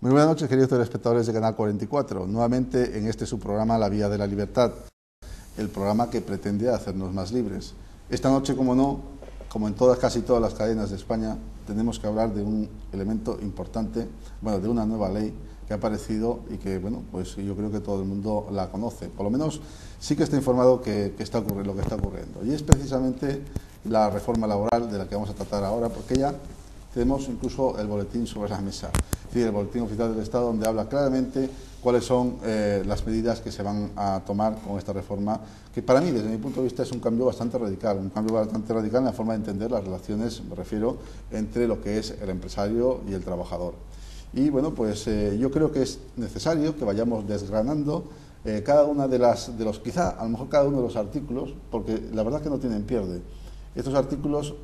Muy buenas noches, queridos telespectadores de Canal 44. Nuevamente en este su programa La Vía de la Libertad, el programa que pretende hacernos más libres. Esta noche, como no, como en casi todas las cadenas de España, tenemos que hablar de un elemento importante, bueno, de una nueva ley que ha aparecido y que, bueno, pues yo creo que todo el mundo la conoce. Por lo menos sí que está informado que está ocurriendo, lo que está ocurriendo. Y es precisamente la reforma laboral de la que vamos a tratar ahora, porque ya tenemos incluso el boletín sobre la mesa, es decir, el boletín oficial del Estado, donde habla claramente cuáles son las medidas que se van a tomar con esta reforma, que para mí, desde mi punto de vista, es un cambio bastante radical en la forma de entender las relaciones, me refiero, entre lo que es el empresario y el trabajador. Y bueno, pues yo creo que es necesario que vayamos desgranando cada una quizá a lo mejor cada uno de los artículos, porque la verdad es que no tienen pierde. Estos artículos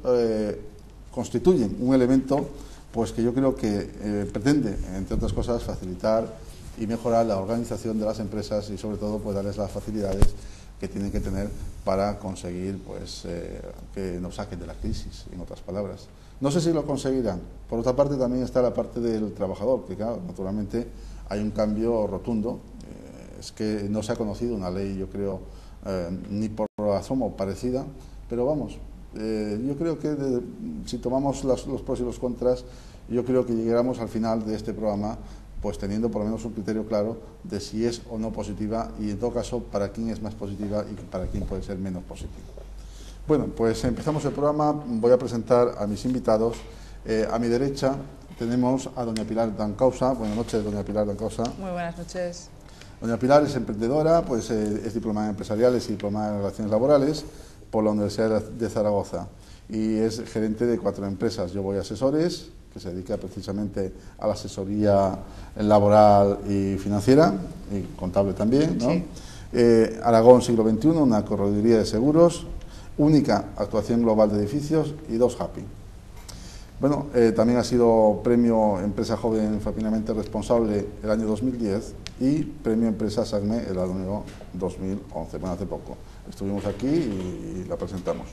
constituyen un elemento pues que yo creo que pretende, entre otras cosas, facilitar y mejorar la organización de las empresas y sobre todo pues darles las facilidades que tienen que tener para conseguir pues que nos saquen de la crisis, en otras palabras. No sé si lo conseguirán. Por otra parte también está la parte del trabajador, que claro, naturalmente hay un cambio rotundo. Es que no se ha conocido una ley, yo creo, ni por asomo parecida, pero vamos, yo creo que si tomamos los pros y los contras, yo creo que llegaremos al final de este programa pues teniendo por lo menos un criterio claro de si es o no positiva y en todo caso para quién es más positiva y para quién puede ser menos positiva. Bueno, pues empezamos el programa. Voy a presentar a mis invitados. A mi derecha tenemos a doña Pilar Dancausa. Buenas noches, doña Pilar Dancausa. Muy buenas noches. Doña Pilar es emprendedora, pues es diplomada en empresariales y diplomada en relaciones laborales por la Universidad de Zaragoza y es gerente de 4 empresas. Yo voy Asesores, que se dedica precisamente a la asesoría laboral y financiera, y contable también, ¿no? Sí. Aragón Siglo XXI, una correduría de seguros, única actuación global de edificios y 2 Happy. Bueno, también ha sido premio Empresa Joven Familiarmente Responsable el año 2010 y premio Empresa SACME el año 2011, bueno, hace poco. Estuvimos aquí y la presentamos.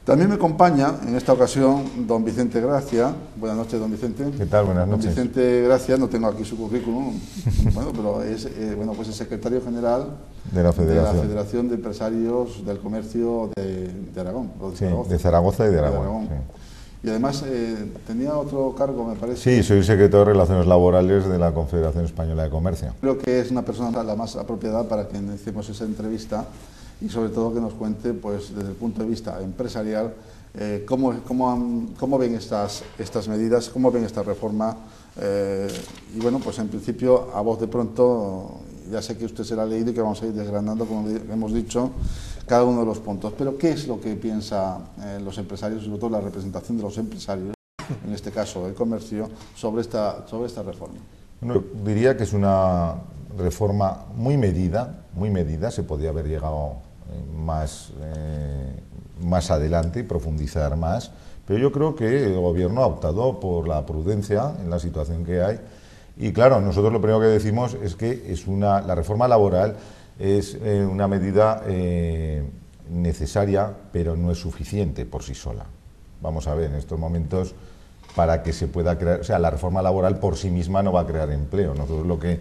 También me acompaña en esta ocasión don Vicente Gracia. Buenas noches, don Vicente. ¿Qué tal? Buenas noches. Don Vicente Gracia, no tengo aquí su currículum, bueno, pero es pues el secretario general de la Federación de Empresarios del Comercio de Aragón. Sí, de Zaragoza y de Aragón. Sí. Y además tenía otro cargo, me parece. Sí, soy secretario de Relaciones Laborales de la Confederación Española de Comercio. Creo que es una persona la más apropiada para que iniciemos esa entrevista y sobre todo que nos cuente, pues desde el punto de vista empresarial, cómo ven estas medidas, cómo ven esta reforma. Y bueno, pues en principio, a voz de pronto, ya sé que usted se la ha leído y que vamos a ir desgranando, como hemos dicho, cada uno de los puntos. Pero ¿qué es lo que piensan los empresarios, sobre todo la representación de los empresarios, en este caso el comercio, sobre esta reforma? Bueno, diría que es una reforma muy medida, se podía haber llegado más adelante y profundizar más, pero yo creo que el Gobierno ha optado por la prudencia en la situación que hay. Y claro, nosotros lo primero que decimos es que la reforma laboral es una medida necesaria, pero no es suficiente por sí sola. Vamos a ver, en estos momentos, para que se pueda crear, o sea, la reforma laboral por sí misma no va a crear empleo. Nosotros lo que,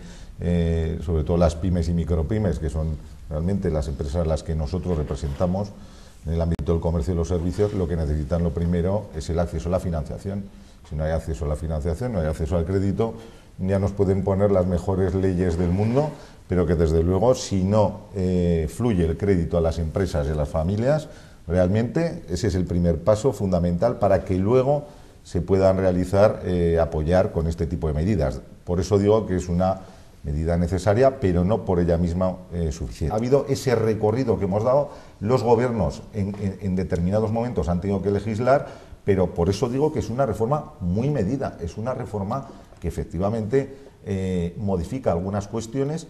sobre todo las pymes y micropymes, que son realmente las empresas a las que nosotros representamos en el ámbito del comercio y los servicios, lo que necesitan lo primero es el acceso a la financiación. Si no hay acceso a la financiación, no hay acceso al crédito, ya nos pueden poner las mejores leyes del mundo, pero que desde luego si no fluye el crédito a las empresas y a las familias, realmente ese es el primer paso fundamental para que luego se puedan realizar, apoyar con este tipo de medidas. Por eso digo que es una medida necesaria, pero no por ella misma suficiente. Ha habido ese recorrido que hemos dado, los gobiernos en determinados momentos han tenido que legislar, pero por eso digo que es una reforma muy medida, es una reforma que efectivamente modifica algunas cuestiones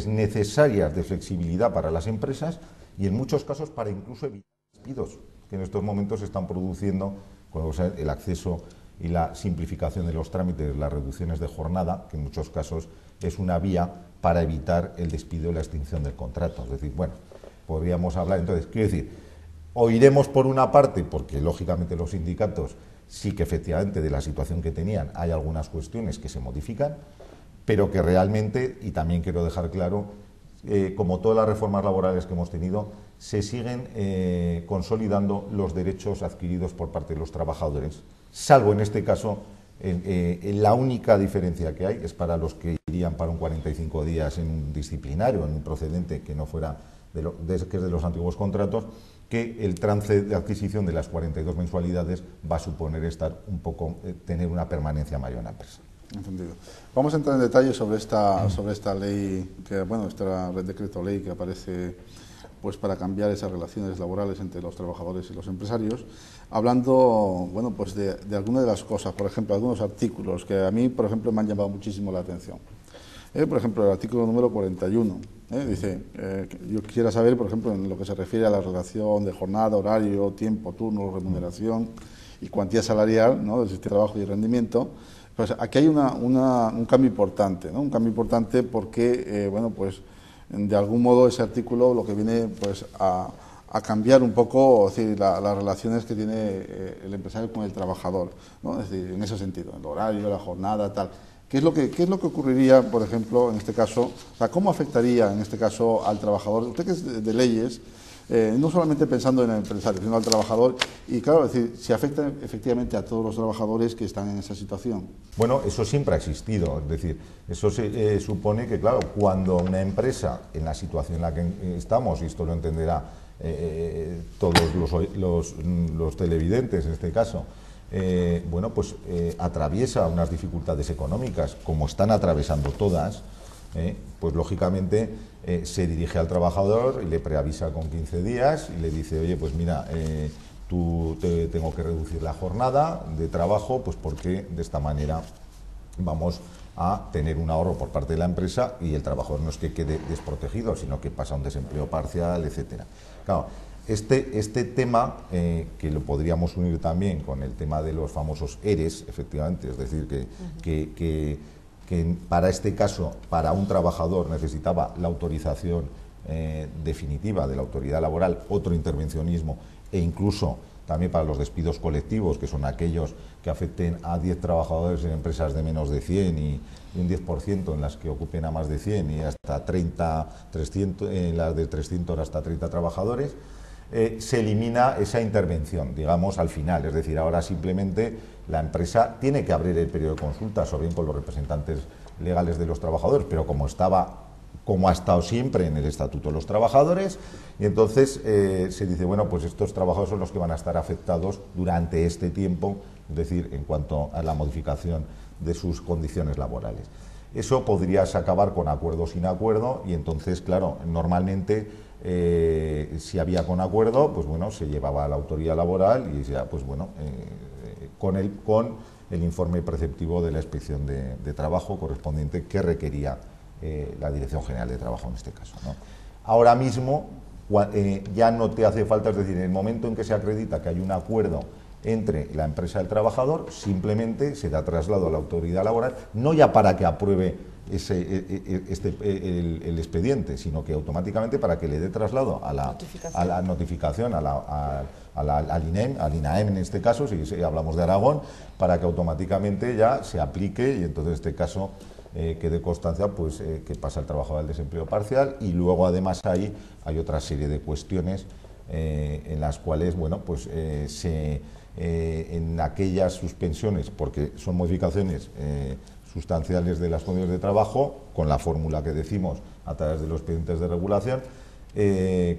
necesarias de flexibilidad para las empresas y en muchos casos para incluso evitar despidos que en estos momentos se están produciendo con el acceso y la simplificación de los trámites, las reducciones de jornada, que en muchos casos es una vía para evitar el despido y la extinción del contrato. Es decir, bueno, podríamos hablar, entonces, quiero decir, oiremos por una parte, porque lógicamente los sindicatos sí que efectivamente de la situación que tenían hay algunas cuestiones que se modifican, pero que realmente, y también quiero dejar claro, como todas las reformas laborales que hemos tenido, se siguen consolidando los derechos adquiridos por parte de los trabajadores, salvo en este caso, la única diferencia que hay es para los que irían para un 45 días en un disciplinario, en un procedente que no fuera que es de los antiguos contratos, que el trance de adquisición de las 42 mensualidades va a suponer tener una permanencia mayor en la empresa. Entendido. Vamos a entrar en detalle sobre esta ley, este decreto ley que aparece pues para cambiar esas relaciones laborales entre los trabajadores y los empresarios, hablando pues de algunas de las cosas, por ejemplo, algunos artículos que a mí, por ejemplo, me han llamado muchísimo la atención. Por ejemplo, el artículo número 41, dice, yo quisiera saber, por ejemplo, en lo que se refiere a la relación de jornada, horario, tiempo, turno, remuneración y cuantía salarial, ¿no?, del sistema de trabajo y rendimiento. Pues aquí hay un cambio importante, ¿no? Un cambio importante porque, pues de algún modo ese artículo lo que viene pues a cambiar un poco, es decir, las relaciones que tiene el empresario con el trabajador, ¿no? Es decir, en ese sentido, el horario, la jornada, tal. ¿Qué es lo que ocurriría, por ejemplo, en este caso? O sea, ¿cómo afectaría en este caso al trabajador? Usted que es de leyes, no solamente pensando en el empresario, sino al trabajador, y claro, es decir, si afecta efectivamente a todos los trabajadores que están en esa situación. Bueno, eso siempre ha existido, es decir, eso se supone que, claro, cuando una empresa, en la situación en la que estamos, y esto lo entenderá todos los televidentes en este caso, atraviesa unas dificultades económicas, como están atravesando todas, pues lógicamente se dirige al trabajador y le preavisa con 15 días y le dice, oye, pues mira, tengo que reducir la jornada de trabajo, pues porque de esta manera vamos a tener un ahorro por parte de la empresa y el trabajador no es que quede desprotegido, sino que pasa a un desempleo parcial, etcétera. Claro, este tema, que lo podríamos unir también con el tema de los famosos ERES, efectivamente, es decir, que para este caso, para un trabajador necesitaba la autorización definitiva de la autoridad laboral, otro intervencionismo, e incluso también para los despidos colectivos, que son aquellos que afecten a 10 trabajadores en empresas de menos de 100 y un 10% en las que ocupen a más de 100 y hasta 300, en las de 300 hasta 30 trabajadores, se elimina esa intervención, digamos, al final. Es decir, ahora simplemente la empresa tiene que abrir el periodo de consultas, o bien con los representantes legales de los trabajadores, pero como ha estado siempre en el Estatuto de los Trabajadores, y entonces se dice, bueno, pues estos trabajadores son los que van a estar afectados durante este tiempo, es decir, en cuanto a la modificación de sus condiciones laborales. Eso podrías acabar con acuerdo o sin acuerdo, y entonces, claro, normalmente si había con acuerdo, pues bueno, se llevaba a la autoridad laboral y ya, pues bueno, con el informe preceptivo de la Inspección de Trabajo correspondiente que requería la Dirección General de Trabajo en este caso, ¿no? Ahora mismo ya no te hace falta, es decir, en el momento en que se acredita que hay un acuerdo entre la empresa y el trabajador, simplemente se da traslado a la autoridad laboral, no ya para que apruebe el expediente, sino que automáticamente para que le dé traslado a la notificación, al INAEM en este caso, si hablamos de Aragón, para que automáticamente ya se aplique y entonces en este caso quede constancia pues que pasa el trabajador al desempleo parcial. Y luego además hay otra serie de cuestiones en las cuales, bueno, pues en aquellas suspensiones, porque son modificaciones sustanciales de las condiciones de trabajo, con la fórmula que decimos a través de los expedientes de regulación,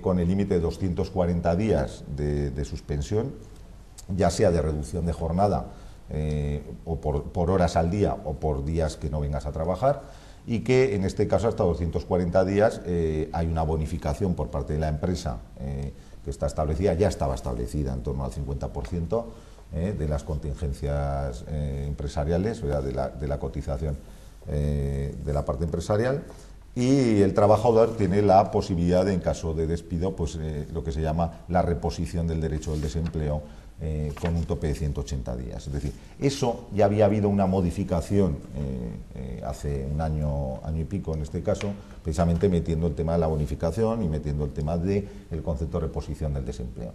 con el límite de 240 días de suspensión, ya sea de reducción de jornada o por horas al día o por días que no vengas a trabajar, y que en este caso hasta 240 días hay una bonificación por parte de la empresa que está establecida, ya estaba establecida en torno al 50% de las contingencias empresariales, o sea, de la cotización de la parte empresarial, y el trabajador tiene la posibilidad de, en caso de despido, pues lo que se llama la reposición del derecho del desempleo con un tope de 180 días. Es decir, eso ya había habido una modificación hace un año y pico en este caso, precisamente metiendo el tema de la bonificación y metiendo el tema del concepto de reposición del desempleo.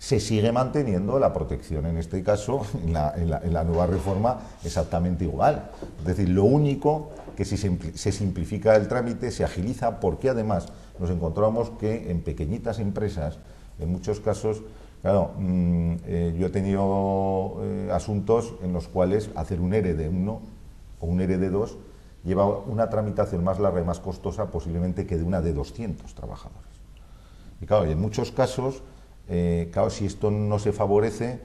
Se sigue manteniendo la protección, en este caso, en la nueva reforma, exactamente igual. Es decir, lo único que se simplifica el trámite, se agiliza, porque además nos encontramos que en pequeñitas empresas, en muchos casos, claro, yo he tenido asuntos en los cuales hacer un ERE de 1 o un ERE de 2 lleva una tramitación más larga y más costosa posiblemente que de una de 200 trabajadores. Y claro, y en muchos casos, claro, si esto no se favorece,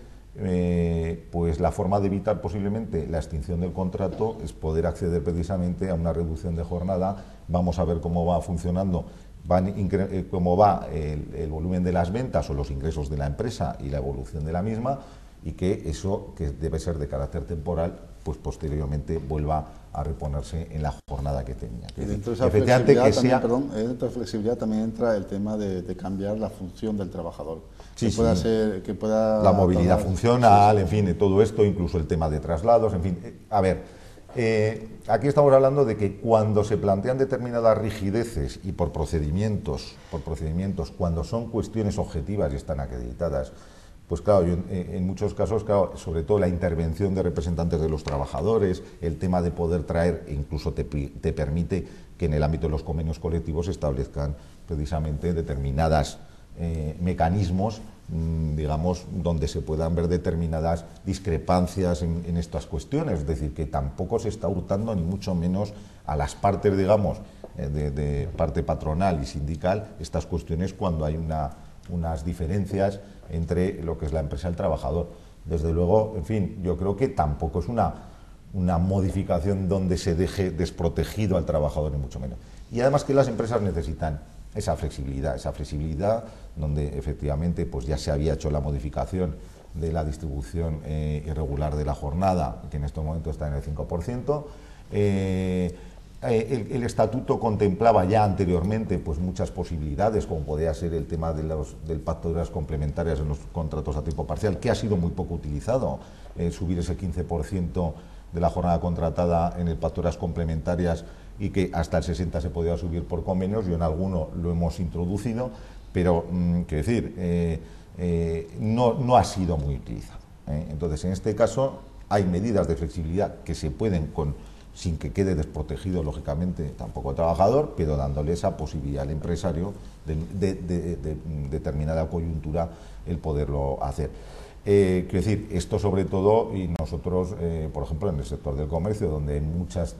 pues la forma de evitar posiblemente la extinción del contrato es poder acceder precisamente a una reducción de jornada. Vamos a ver cómo va funcionando, cómo va el volumen de las ventas o los ingresos de la empresa y la evolución de la misma, y que eso, que debe ser de carácter temporal, pues posteriormente vuelva a reponerse en la jornada que tenía. Y dentro de esa flexibilidad, dentro de flexibilidad también entra el tema de cambiar la función del trabajador. Sí, que pueda la movilidad funcional, en fin, todo esto, incluso el tema de traslados, en fin. A ver, aquí estamos hablando de que cuando se plantean determinadas rigideces y por procedimientos, cuando son cuestiones objetivas y están acreditadas, pues claro, en muchos casos, claro, sobre todo la intervención de representantes de los trabajadores, el tema de poder traer, incluso te permite que en el ámbito de los convenios colectivos se establezcan precisamente determinadas mecanismos, digamos, donde se puedan ver determinadas discrepancias en estas cuestiones. Es decir, que tampoco se está hurtando ni mucho menos a las partes, digamos, de parte patronal y sindical, estas cuestiones cuando hay unas diferencias entre lo que es la empresa y el trabajador. Desde luego, en fin, yo creo que tampoco es una modificación donde se deje desprotegido al trabajador, ni mucho menos. Y además que las empresas necesitan esa flexibilidad donde efectivamente pues ya se había hecho la modificación de la distribución irregular de la jornada, que en estos momentos está en el 5%. El estatuto contemplaba ya anteriormente pues muchas posibilidades, como podía ser el tema del pacto de horas complementarias en los contratos a tiempo parcial, que ha sido muy poco utilizado, subir ese 15% de la jornada contratada en el pacto de horas complementarias, y que hasta el 60% se podía subir por convenios. Yo en alguno lo hemos introducido, pero quiero decir, no ha sido muy utilizado. Entonces, en este caso, hay medidas de flexibilidad que se pueden sin que quede desprotegido, lógicamente, tampoco el trabajador, pero dándole esa posibilidad al empresario de determinada coyuntura el poderlo hacer. Quiero decir, esto sobre todo, y nosotros, por ejemplo, en el sector del comercio, donde hay muchos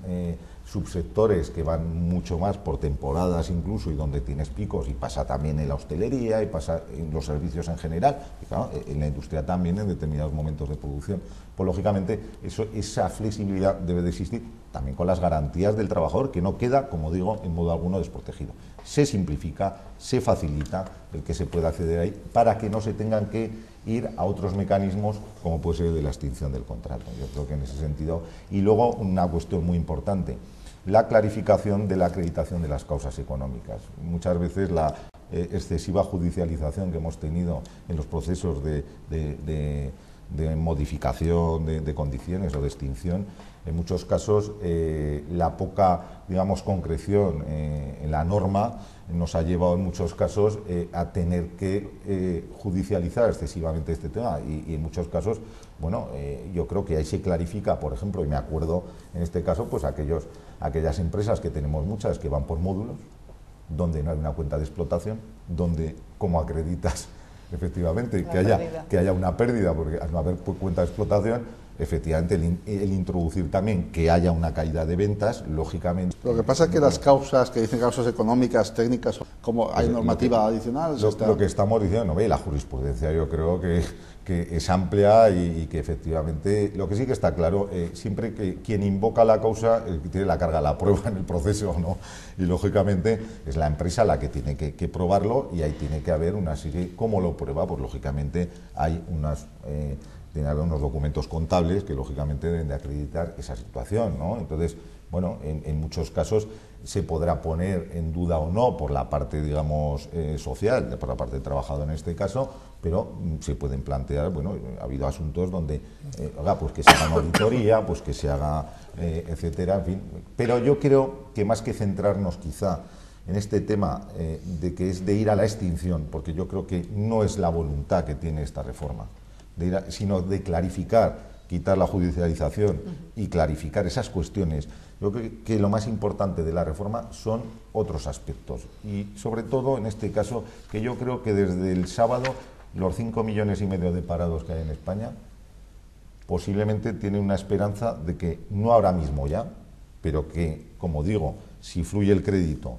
subsectores que van mucho más por temporadas incluso, y donde tienes picos, y pasa también en la hostelería, y pasa en los servicios en general, y claro, en la industria también, en determinados momentos de producción, pues lógicamente esa flexibilidad debe de existir, también con las garantías del trabajador, que no queda, como digo, en modo alguno desprotegido. Se simplifica, se facilita el que se pueda acceder ahí, para que no se tengan que ir a otros mecanismos, como puede ser el de la extinción del contrato. Yo creo que en ese sentido. Y luego una cuestión muy importante, la clarificación de la acreditación de las causas económicas. Muchas veces la excesiva judicialización que hemos tenido en los procesos de modificación de condiciones o de extinción, en muchos casos la poca, digamos, concreción en la norma nos ha llevado en muchos casos a tener que judicializar excesivamente este tema, y en muchos casos, bueno, yo creo que ahí se clarifica, por ejemplo, y me acuerdo en este caso, pues aquellas empresas que tenemos muchas que van por módulos, donde no hay una cuenta de explotación, donde, como acreditas efectivamente que haya una pérdida, porque al no haber cuenta de explotación, efectivamente el introducir también que haya una caída de ventas, lógicamente. Lo que pasa es que las causas, que dicen causas económicas, técnicas, como hay normativa adicional. Lo que estamos diciendo, no ve, la jurisprudencia yo creo que es amplia, y que efectivamente, lo que sí que está claro, siempre que quien invoca la causa tiene la carga de la prueba en el proceso, ¿no? Y lógicamente es la empresa la que tiene que probarlo, y ahí tiene que haber una serie. ¿Cómo lo prueba? Pues lógicamente hay tiene que haber unos documentos contables que lógicamente deben de acreditar esa situación, ¿no? Entonces, bueno, en muchos casos se podrá poner en duda o no por la parte, digamos, social, por la parte del trabajador en este caso, pero se pueden plantear, bueno, ha habido asuntos donde, pues que se haga una auditoría, pues que se haga, etcétera, en fin. Pero yo creo que más que centrarnos quizá en este tema de que es de ir a la extinción, porque yo creo que no es la voluntad que tiene esta reforma, sino de clarificar, quitar la judicialización y clarificar esas cuestiones. Yo creo que lo más importante de la reforma son otros aspectos y sobre todo en este caso que yo creo que desde el sábado los 5,5 millones de parados que hay en España posiblemente tienen una esperanza de que no ahora mismo ya, pero que, como digo, si fluye el crédito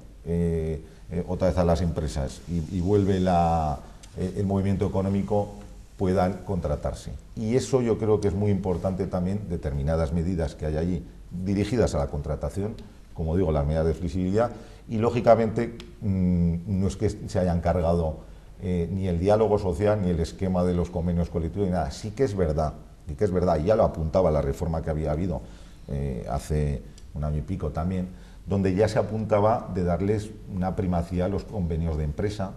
otra vez a las empresas y vuelve el movimiento económico, puedan contratarse. Y eso yo creo que es muy importante también, determinadas medidas que hay allí dirigidas a la contratación, como digo, las medidas de flexibilidad, y lógicamente no es que se hayan cargado ni el diálogo social ni el esquema de los convenios colectivos ni nada. Sí que es verdad, y ya lo apuntaba la reforma que había habido hace un año y pico también, donde ya se apuntaba de darles una primacía a los convenios de empresa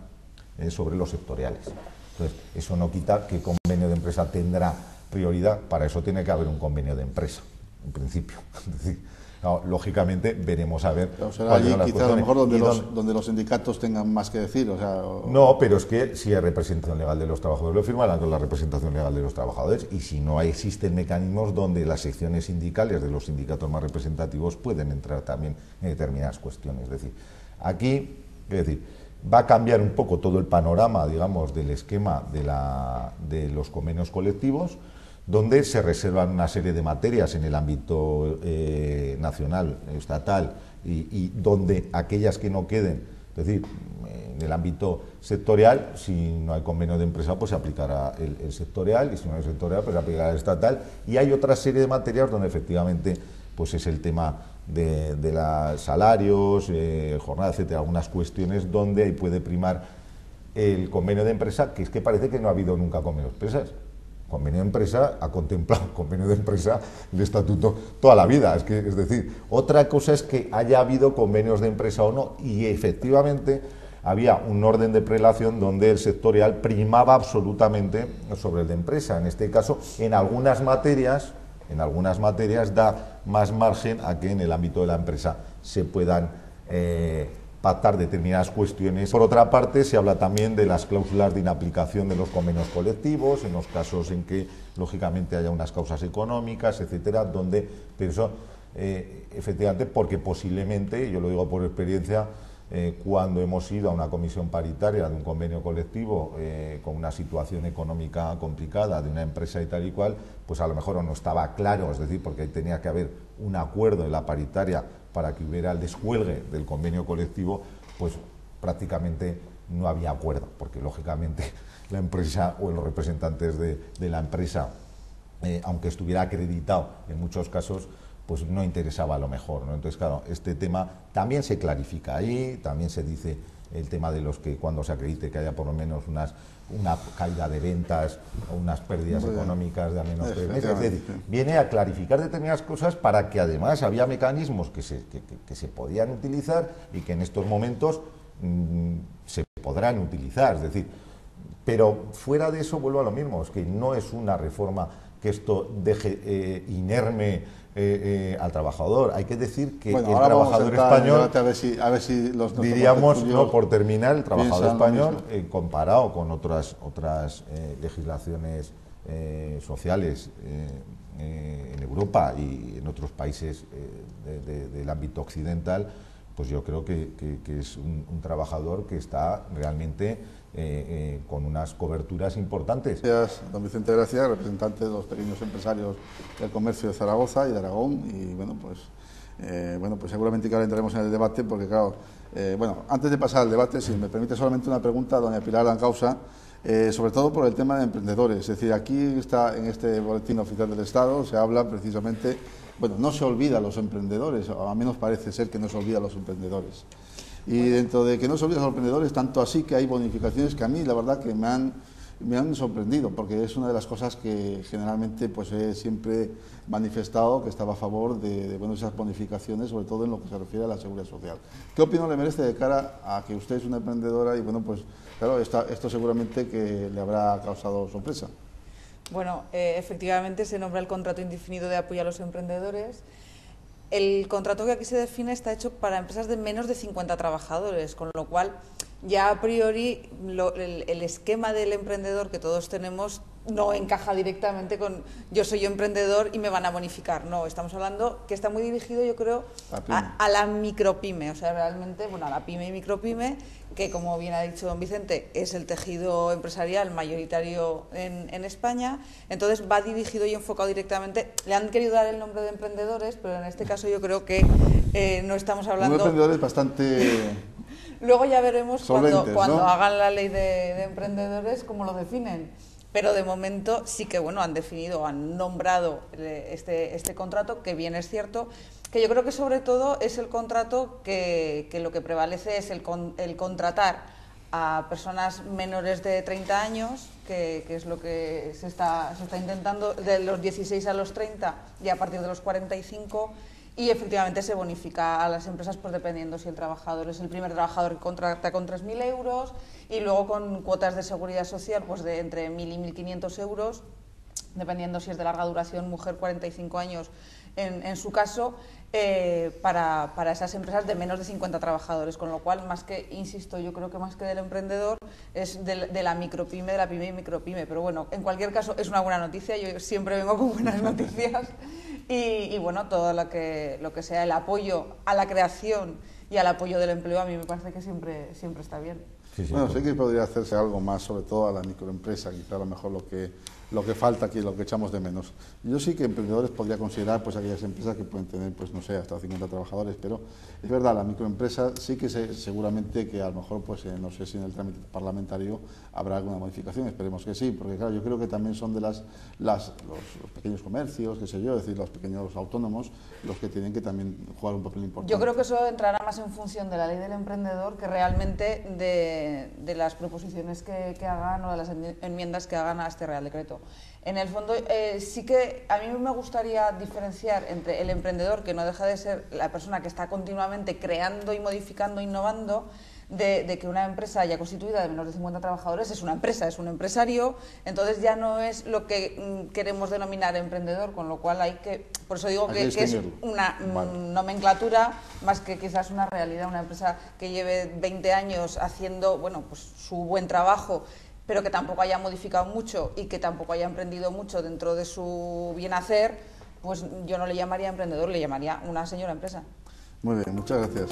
sobre los sectoriales. Entonces, eso no quita que el convenio de empresa tendrá prioridad, para eso tiene que haber un convenio de empresa, en principio. Es decir, no, lógicamente veremos a ver. Pero será allí quizás a lo mejor donde los sindicatos tengan más que decir. O sea, No, pero es que si hay representación legal de los trabajadores, lo firmarán con la representación legal de los trabajadores, y si no existen mecanismos donde las secciones sindicales de los sindicatos más representativos pueden entrar también en determinadas cuestiones. Es decir, aquí, es decir, va a cambiar un poco todo el panorama, digamos, del esquema de los convenios colectivos, donde se reservan una serie de materias en el ámbito nacional, estatal, y donde aquellas que no queden, es decir, en el ámbito sectorial, si no hay convenio de empresa, pues se aplicará el sectorial, y si no hay sectorial, pues se aplicará el estatal, y hay otra serie de materias donde efectivamente pues es el tema de los salarios, jornada, etcétera, algunas cuestiones donde ahí puede primar el convenio de empresa, que es que parece que no ha habido nunca convenio de empresas. Convenio de empresa ha contemplado convenio de empresa el estatuto toda la vida. Es decir, otra cosa es que haya habido convenios de empresa o no, y efectivamente había un orden de prelación donde el sectorial primaba absolutamente sobre el de empresa. En este caso, en algunas materias da más margen a que en el ámbito de la empresa se puedan pactar determinadas cuestiones. Por otra parte, se habla también de las cláusulas de inaplicación de los convenios colectivos, en los casos en que, lógicamente, haya unas causas económicas, etcétera, donde, pero eso, efectivamente, porque posiblemente, yo lo digo por experiencia, cuando hemos ido a una comisión paritaria de un convenio colectivo con una situación económica complicada de una empresa y tal y cual, pues a lo mejor no estaba claro, es decir, porque tenía que haber un acuerdo en la paritaria para que hubiera el descuelgue del convenio colectivo, pues prácticamente no había acuerdo, porque lógicamente la empresa o los representantes de la empresa, aunque estuviera acreditado en muchos casos, pues no interesaba a lo mejor, ¿no? Entonces, claro, este tema también se clarifica ahí, también se dice el tema de los que cuando se acredite que haya por lo menos una caída de ventas o unas pérdidas económicas de al menos 3 meses. Es decir, viene a clarificar determinadas cosas para que además había mecanismos que se podían utilizar y que en estos momentos se podrán utilizar. Es decir, pero fuera de eso vuelvo a lo mismo, es que no es una reforma que esto deje inerme al trabajador. Hay que decir que el trabajador español, a ver si diríamos, no, por terminar, el trabajador español, comparado con otras legislaciones sociales en Europa y en otros países del ámbito occidental, pues yo creo que es un trabajador que está realmente con unas coberturas importantes. Gracias, don Vicente Gracia, representante de los pequeños empresarios del comercio de Zaragoza y de Aragón, y bueno, pues seguramente que ahora entraremos en el debate, porque claro, antes de pasar al debate, si me permite solamente una pregunta a doña Pilar Dancausa, sobre todo por el tema de emprendedores. Es decir, aquí está en este boletín oficial del Estado, se habla precisamente, no se olvida a los emprendedores, o a menos parece ser que no se olvida a los emprendedores. Y dentro de que no se olvida a los emprendedores, tanto así que hay bonificaciones que a mí la verdad que me han sorprendido, porque es una de las cosas que generalmente pues he siempre manifestado que estaba a favor de esas bonificaciones, sobre todo en lo que se refiere a la seguridad social. ¿Qué opinión le merece de cara a que usted es una emprendedora y pues claro, esto seguramente que le habrá causado sorpresa? Bueno, efectivamente se nombra el contrato indefinido de apoyo a los emprendedores. el contrato que aquí se define está hecho para empresas de menos de 50 trabajadores, con lo cual ya a priori el esquema del emprendedor que todos tenemos no encaja directamente con yo soy emprendedor y me van a bonificar. No, estamos hablando que está muy dirigido, yo creo, a la micropyme, o sea, realmente, bueno, a la pyme y micropyme, que como bien ha dicho don Vicente, es el tejido empresarial mayoritario en España. Entonces va dirigido y enfocado directamente. Le han querido dar el nombre de emprendedores, pero en este caso yo creo que no estamos hablando... Un emprendedores bastante... Luego ya veremos cuando ¿no? hagan la ley de emprendedores cómo lo definen. Pero de momento sí que bueno han definido, han nombrado este contrato, que bien es cierto, que yo creo que sobre todo es el contrato que lo que prevalece es el contratar a personas menores de 30 años, que es lo que se está intentando, de los 16 a los 30 y a partir de los 45. Y efectivamente se bonifica a las empresas pues dependiendo si el trabajador es el primer trabajador que contrata con 3.000 euros y luego con cuotas de seguridad social pues de entre 1.000 y 1.500 euros, dependiendo si es de larga duración, mujer 45 años en su caso, para esas empresas de menos de 50 trabajadores, con lo cual, más que, insisto, yo creo que más que del emprendedor, es de la micropyme, de la pyme y micropyme. Pero bueno, en cualquier caso, es una buena noticia, yo siempre vengo con buenas noticias y bueno, todo lo que sea el apoyo a la creación y al apoyo del empleo, a mí me parece que siempre está bien. Sí, bueno, sí que podría hacerse algo más, sobre todo a la microempresa, quizá a lo mejor lo que falta aquí, lo que echamos de menos. Yo sí que emprendedores podría considerar pues aquellas empresas que pueden tener, pues no sé, hasta 50 trabajadores, pero es verdad, la microempresa sí que seguramente que a lo mejor, pues no sé si en el trámite parlamentario habrá alguna modificación, esperemos que sí, porque claro, yo creo que también son de los pequeños comercios, qué sé yo, es decir, los pequeños autónomos, los que tienen que también jugar un papel importante. Yo creo que eso entrará más en función de la ley del emprendedor que realmente de las proposiciones que hagan o de las enmiendas que hagan a este Real Decreto. En el fondo, sí que a mí me gustaría diferenciar entre el emprendedor, que no deja de ser la persona que está continuamente creando y modificando, innovando, de que una empresa ya constituida de menos de 50 trabajadores es una empresa, es un empresario, entonces ya no es lo que queremos denominar emprendedor, con lo cual hay que, por eso digo que es una nomenclatura más que quizás una realidad, una empresa que lleve 20 años haciendo, bueno, pues su buen trabajo, pero que tampoco haya modificado mucho y que tampoco haya emprendido mucho dentro de su bien hacer, pues yo no le llamaría emprendedor, le llamaría una señora empresa. Muy bien, muchas gracias.